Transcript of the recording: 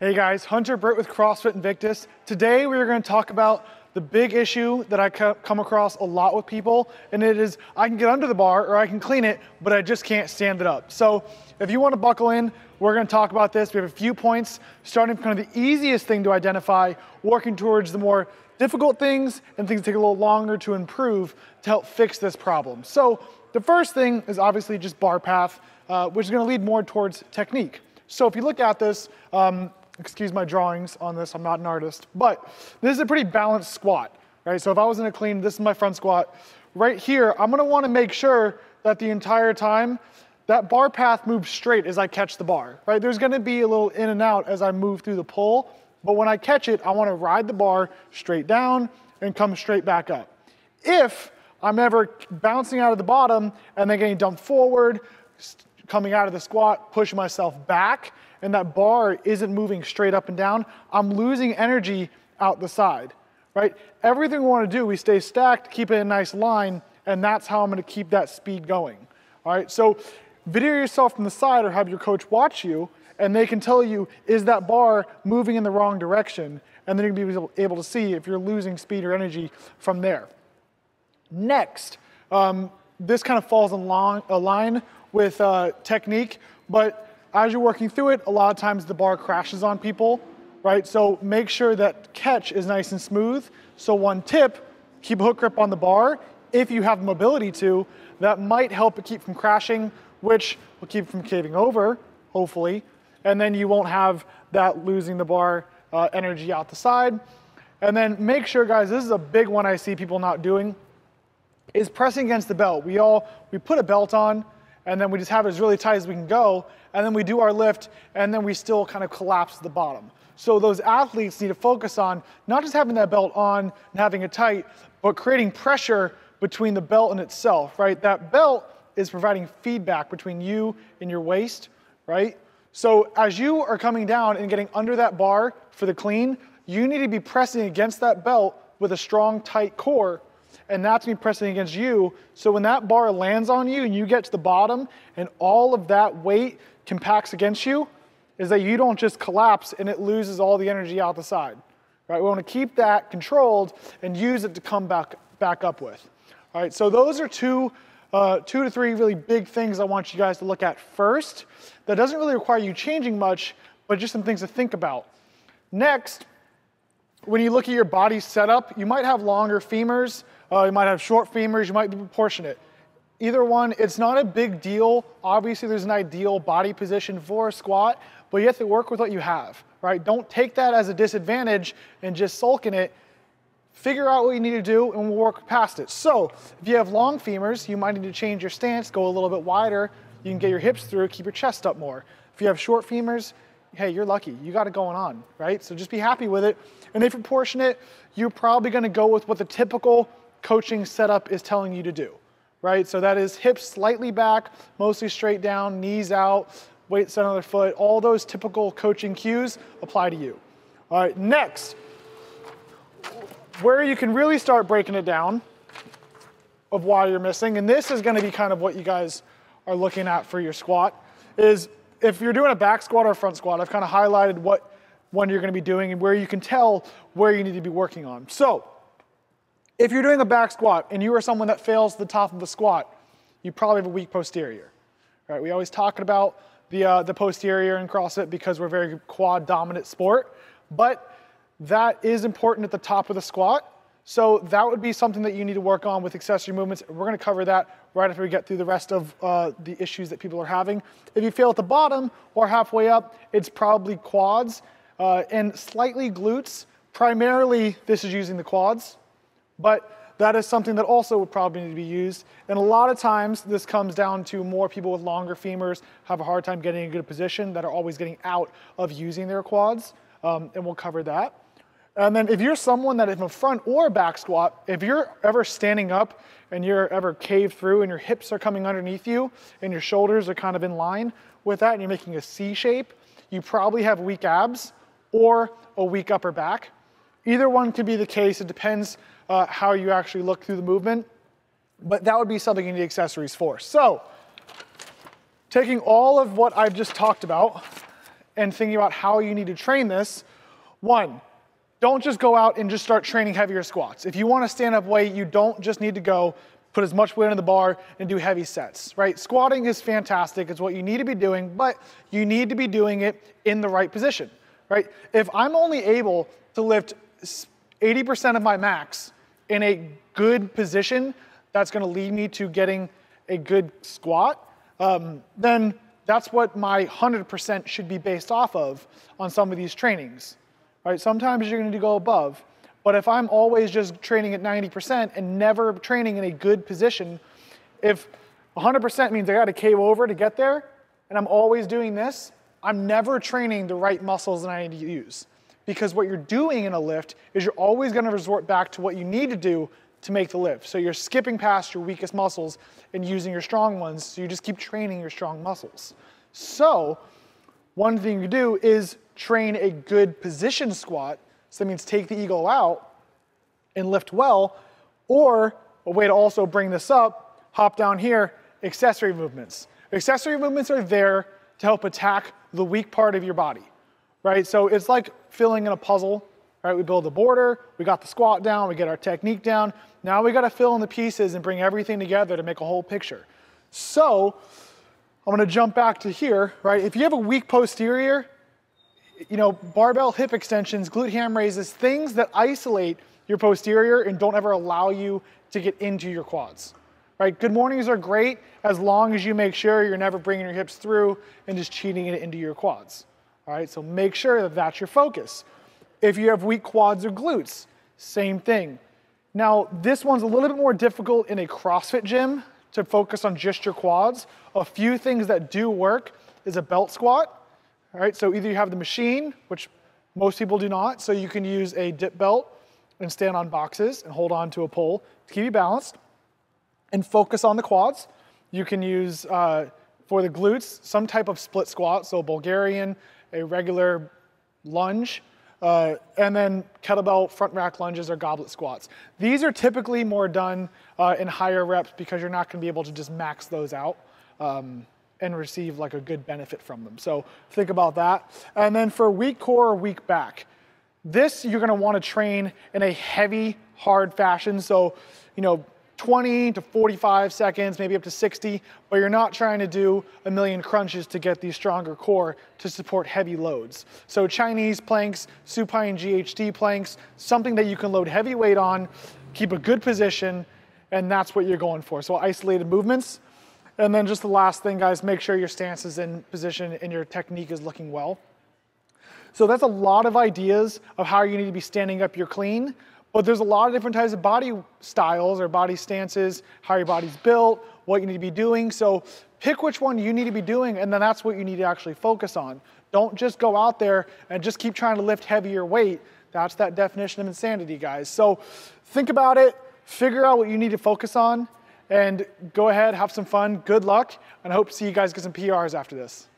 Hey guys, Hunter Britt with CrossFit Invictus. Today we are going to talk about the big issue that I come across a lot with people, and it is I can get under the bar or I can clean it, but I just can't stand it up. So if you want to buckle in, we're going to talk about this. We have a few points, starting from kind of the easiest thing to identify, working towards the more difficult things and things that take a little longer to improve to help fix this problem. So the first thing is obviously just bar path, which is going to lead more towards technique. So if you look at this, excuse my drawings on this, I'm not an artist, but this is a pretty balanced squat, right? So if I was in a clean, this is my front squat. Right here, I'm gonna wanna make sure that the entire time that bar path moves straight as I catch the bar, right? There's gonna be a little in and out as I move through the pull, but when I catch it, I wanna ride the bar straight down and come straight back up. If I'm ever bouncing out of the bottom and then getting dumped forward, coming out of the squat, pushing myself back, and that bar isn't moving straight up and down, I'm losing energy out the side, right? Everything we want to do, we stay stacked, keep it in a nice line, and that's how I'm going to keep that speed going, all right? So video yourself from the side or have your coach watch you, and they can tell you, is that bar moving in the wrong direction? And then you'll be able to see if you're losing speed or energy from there. Next, this kind of falls in line with technique, but as you're working through it, a lot of times the bar crashes on people, right? So make sure that catch is nice and smooth. So one tip, keep a hook grip on the bar. If you have the mobility to, that might help it keep from crashing, which will keep it from caving over, hopefully. And then you won't have that losing the bar energy out the side. And then make sure, guys, this is a big one I see people not doing, is pressing against the belt. We put a belt on, and then we just have it as really tight as we can go, and then we do our lift, and then we still kind of collapse to the bottom. So those athletes need to focus on not just having that belt on and having it tight, but creating pressure between the belt and itself, right? That belt is providing feedback between you and your waist, right? So as you are coming down and getting under that bar for the clean, you need to be pressing against that belt with a strong, tight core, and that's me pressing against you. So when that bar lands on you and you get to the bottom and all of that weight compacts against you, is that you don't just collapse and it loses all the energy out the side, right? We want to keep that controlled and use it to come back up with. All right, so those are two to three really big things I want you guys to look at first. That doesn't really require you changing much, but just some things to think about. Next, when you look at your body setup, you might have longer femurs, you might have short femurs, you might be proportionate. Either one, it's not a big deal. Obviously, there's an ideal body position for a squat, but you have to work with what you have, right? Don't take that as a disadvantage and just sulk in it. Figure out what you need to do and we'll work past it. So if you have long femurs, you might need to change your stance, go a little bit wider. You can get your hips through, keep your chest up more. If you have short femurs, hey, you're lucky. You got it going on, right? So just be happy with it. And if you're proportionate, you're probably going to go with what the typical coaching setup is telling you to do, right? So that is hips slightly back, mostly straight down, knees out, weight set on the foot. All those typical coaching cues apply to you. All right, next, where you can really start breaking it down of why you're missing, and this is going to be kind of what you guys are looking at for your squat, is if you're doing a back squat or a front squat, I've kind of highlighted what one you're going to be doing and where you can tell where you need to be working on. So if you're doing a back squat and you are someone that fails the top of the squat, you probably have a weak posterior, right? We always talk about the posterior in CrossFit because we're a very quad dominant sport, but that is important at the top of the squat. So that would be something that you need to work on with accessory movements. We're going to cover that right after we get through the rest of the issues that people are having. If you fail at the bottom or halfway up, it's probably quads and slightly glutes. Primarily, this is using the quads, but that is something that also would probably need to be used. And a lot of times, this comes down to more people with longer femurs have a hard time getting in a good position that are always getting out of using their quads, and we'll cover that. And then if you're someone that is in a front or a back squat, if you're ever standing up and you're ever caved through and your hips are coming underneath you and your shoulders are kind of in line with that and you're making a C shape, you probably have weak abs or a weak upper back. Either one could be the case. It depends how you actually look through the movement, but that would be something you need accessories for. So taking all of what I've just talked about and thinking about how you need to train this, one, don't just go out and just start training heavier squats. If you want to stand up weight, you don't just need to go put as much weight on the bar and do heavy sets, right? Squatting is fantastic. It's what you need to be doing, but you need to be doing it in the right position, right? If I'm only able to lift 80% of my max in a good position, that's going to lead me to getting a good squat, then that's what my 100% should be based off of on some of these trainings, right? Sometimes you're going to go above, but if I'm always just training at 90% and never training in a good position, if 100% means I got to cave over to get there, and I'm always doing this, I'm never training the right muscles that I need to use. Because what you're doing in a lift is you're always going to resort back to what you need to do to make the lift. So you're skipping past your weakest muscles and using your strong ones, so you just keep training your strong muscles. So one thing you do is train a good position squat. So that means take the ego out and lift well, or a way to also bring this up, hop down here, accessory movements. Accessory movements are there to help attack the weak part of your body, right? So it's like filling in a puzzle, right? We build the border, we got the squat down, we get our technique down. Now we got to fill in the pieces and bring everything together to make a whole picture. So I'm going to jump back to here, right? If you have a weak posterior, you know, barbell hip extensions, glute ham raises, things that isolate your posterior and don't ever allow you to get into your quads, right? Good mornings are great as long as you make sure you're never bringing your hips through and just cheating it into your quads, all right? So make sure that that's your focus. If you have weak quads or glutes, same thing. Now, this one's a little bit more difficult in a CrossFit gym to focus on just your quads. A few things that do work is a belt squat. All right, so either you have the machine, which most people do not, so you can use a dip belt and stand on boxes and hold on to a pole to keep you balanced and focus on the quads. You can use, for the glutes, some type of split squat, so Bulgarian, a regular lunge, and then kettlebell front rack lunges or goblet squats. These are typically more done in higher reps because you're not going to be able to just max those out and receive like a good benefit from them. So think about that. And then for weak core or weak back, this you're going to want to train in a heavy, hard fashion. So, you know, 20 to 45 seconds, maybe up to 60, but you're not trying to do a million crunches to get these stronger core to support heavy loads. So Chinese planks, supine GHD planks, something that you can load heavy weight on, keep a good position, and that's what you're going for. So isolated movements. And then just the last thing, guys, make sure your stance is in position and your technique is looking well. So that's a lot of ideas of how you need to be standing up your clean. But there's a lot of different types of body styles or body stances, how your body's built, what you need to be doing. So pick which one you need to be doing, and then that's what you need to actually focus on. Don't just go out there and just keep trying to lift heavier weight. That's that definition of insanity, guys. So think about it, figure out what you need to focus on, and go ahead, have some fun. Good luck, and I hope to see you guys get some PRs after this.